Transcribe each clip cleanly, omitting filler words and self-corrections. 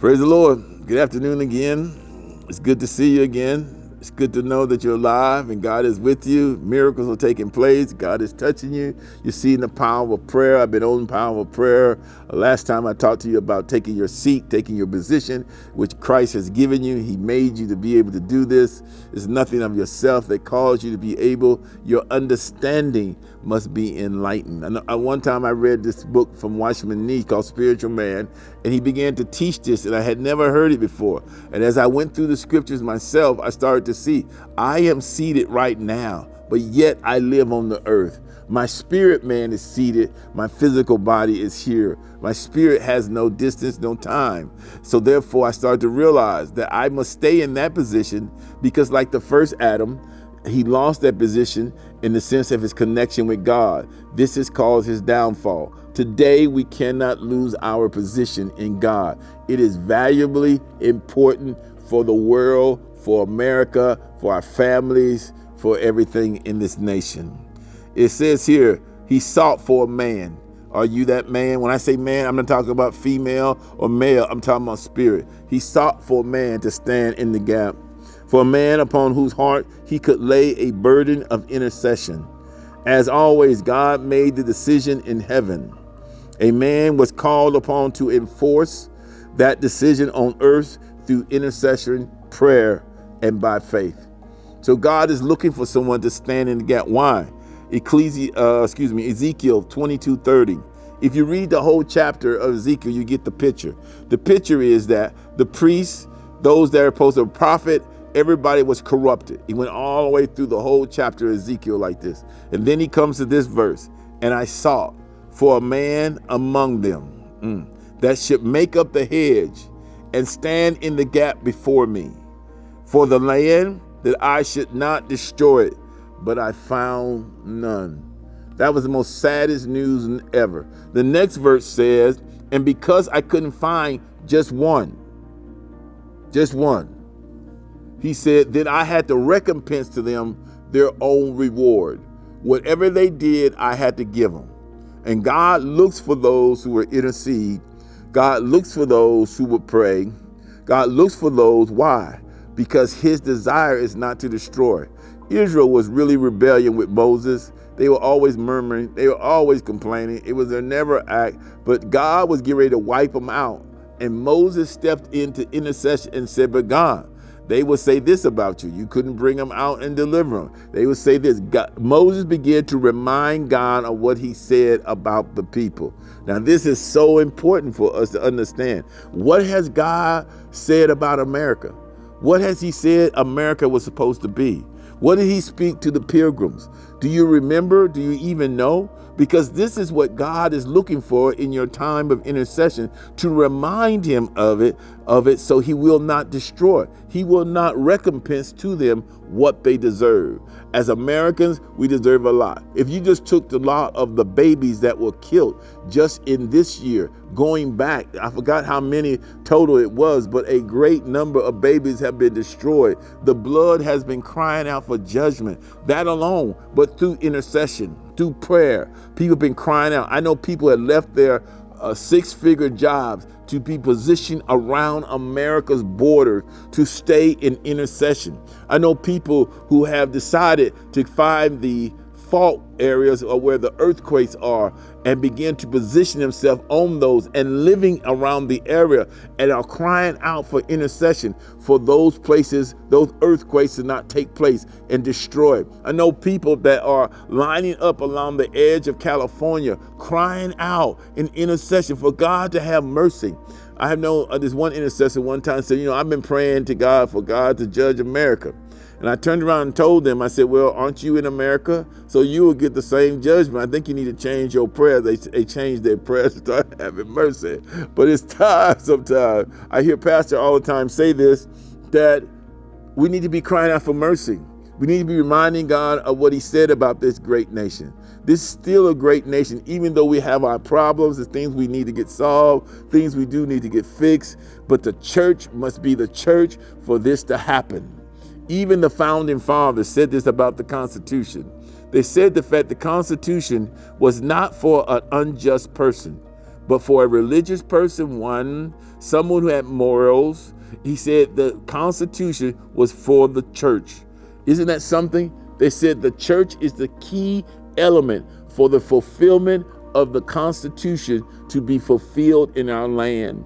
Praise the Lord. Good afternoon again. It's good to see you again. It's good to know that you're alive and God is with you. Miracles are taking place. God is touching you. You're seeing the power of prayer. I've been on power of prayer. Last time I talked to you about taking your seat, taking your position, which Christ has given you. He made you to be able to do this. It's nothing of yourself that caused you to be able. Your understanding must be enlightened. One time I read this book from Watchman Nee called Spiritual Man, and he began to teach this, and I had never heard it before. And as I went through the scriptures myself, I started to see, I am seated right now, but yet I live on the earth. My spirit man is seated. My physical body is here. My spirit has no distance, no time. So therefore, I started to realize that I must stay in that position because like the first Adam, he lost that position in the sense of his connection with God. This has caused his downfall. Today, we cannot lose our position in God. It is valuably important for the world, for America, for our families, for everything in this nation. It says here, he sought for a man. Are you that man? When I say man, I'm not talking about female or male. I'm talking about spirit. He sought for a man to stand in the gap, for a man upon whose heart he could lay a burden of intercession. As always, God made the decision in heaven. A man was called upon to enforce that decision on earth through intercession, prayer, and by faith. So God is looking for someone to stand in the gap. Why? Ezekiel 22:30. If you read the whole chapter of Ezekiel, you get the picture. The picture is that the priests, those that are supposed to prophet, everybody was corrupted. He went all the way through the whole chapter of Ezekiel like this. And then he comes to this verse, and I sought for a man among them that should make up the hedge and stand in the gap before me for the land, that I should not destroy it, but I found none. That was the most saddest news ever. The next verse says, and because I couldn't find just one, he said, then I had to recompense to them their own reward. Whatever they did, I had to give them. And God looks for those who will intercede. God looks for those who would pray. God looks for those. Why? Because his desire is not to destroy. Israel was really rebellion with Moses. They were always murmuring. They were always complaining. It was their never act. But God was getting ready to wipe them out. And Moses stepped into intercession and said, but God, they would say this about you. You couldn't bring them out and deliver them. They would say this. Moses began to remind God of what he said about the people. Now, this is so important for us to understand. What has God said about America? What has he said America was supposed to be? What did he speak to the pilgrims? Do you remember? Do you even know? Because this is what God is looking for in your time of intercession, to remind him of it, so he will not destroy. He will not recompense to them what they deserve. As Americans, we deserve a lot. If you just took the lot of the babies that were killed just in this year, going back, I forgot how many total it was, but a great number of babies have been destroyed. The blood has been crying out for judgment. That alone, but through intercession, through prayer, people have been crying out. I know people have left their six-figure jobs to be positioned around America's border to stay in intercession. I know people who have decided to find the fault areas or where the earthquakes are and begin to position themselves on those and living around the area and are crying out for intercession for those places, those earthquakes to not take place and destroy. I know people that are lining up along the edge of California crying out in intercession for God to have mercy. I have known this one intercessor one time said, I've been praying to God for God to judge America. And I turned around and told them, I said, well, aren't you in America? So you will get the same judgment. I think you need to change your prayer. They changed their prayer to start having mercy. But it's time sometimes. I hear Pastor all the time say this, that we need to be crying out for mercy. We need to be reminding God of what he said about this great nation. This is still a great nation, even though we have our problems, the things we need to get solved, things we do need to get fixed. But the church must be the church for this to happen. Even the founding fathers said this about the Constitution. They said the Constitution was not for an unjust person, But for a religious person, someone who had morals, he said the Constitution was for the church. Isn't that something? They said the church is the key element for the fulfillment of the Constitution to be fulfilled in our land.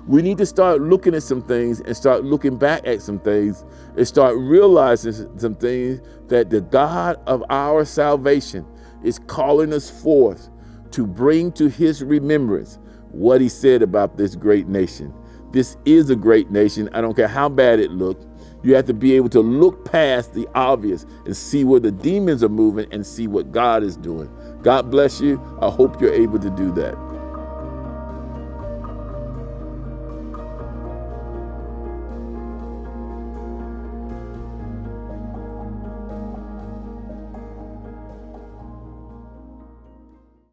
We need to start looking at some things and start looking back at some things and start realizing some things that the God of our salvation is calling us forth to bring to his remembrance what he said about this great nation. This is a great nation. I don't care how bad it looked. You have to be able to look past the obvious and see where the demons are moving and see what God is doing. God bless you. I hope you're able to do that.